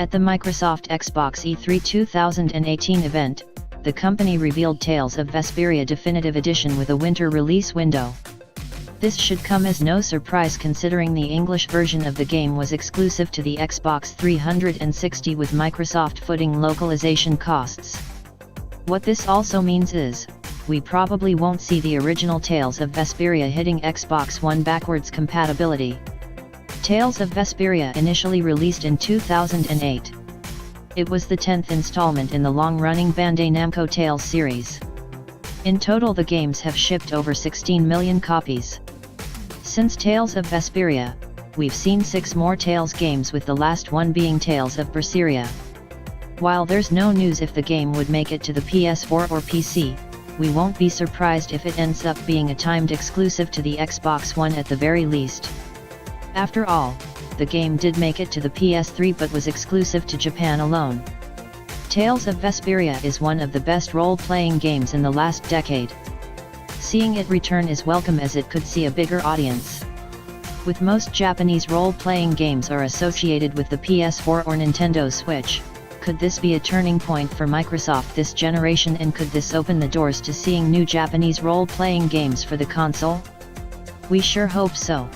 At the Microsoft Xbox E3 2018 event, the company revealed Tales of Vesperia Definitive Edition with a winter release window. This should come as no surprise considering the English version of the game was exclusive to the Xbox 360 with Microsoft footing localization costs. What this also means is, we probably won't see the original Tales of Vesperia hitting Xbox One backwards compatibility. Tales of Vesperia initially released in 2008. It was the 10th installment in the long-running Bandai Namco Tales series. In total the games have shipped over 16 million copies. Since Tales of Vesperia, we've seen 6 more Tales games with the last one being Tales of Berseria. While there's no news if the game would make it to the PS4 or PC, we won't be surprised if it ends up being a timed exclusive to the Xbox One at the very least. After all, the game did make it to the PS3 but was exclusive to Japan alone. Tales of Vesperia is one of the best role-playing games in the last decade. Seeing it return is welcome as it could see a bigger audience. With most Japanese role-playing games are associated with the PS4 or Nintendo Switch, could this be a turning point for Microsoft this generation, and could this open the doors to seeing new Japanese role-playing games for the console? We sure hope so.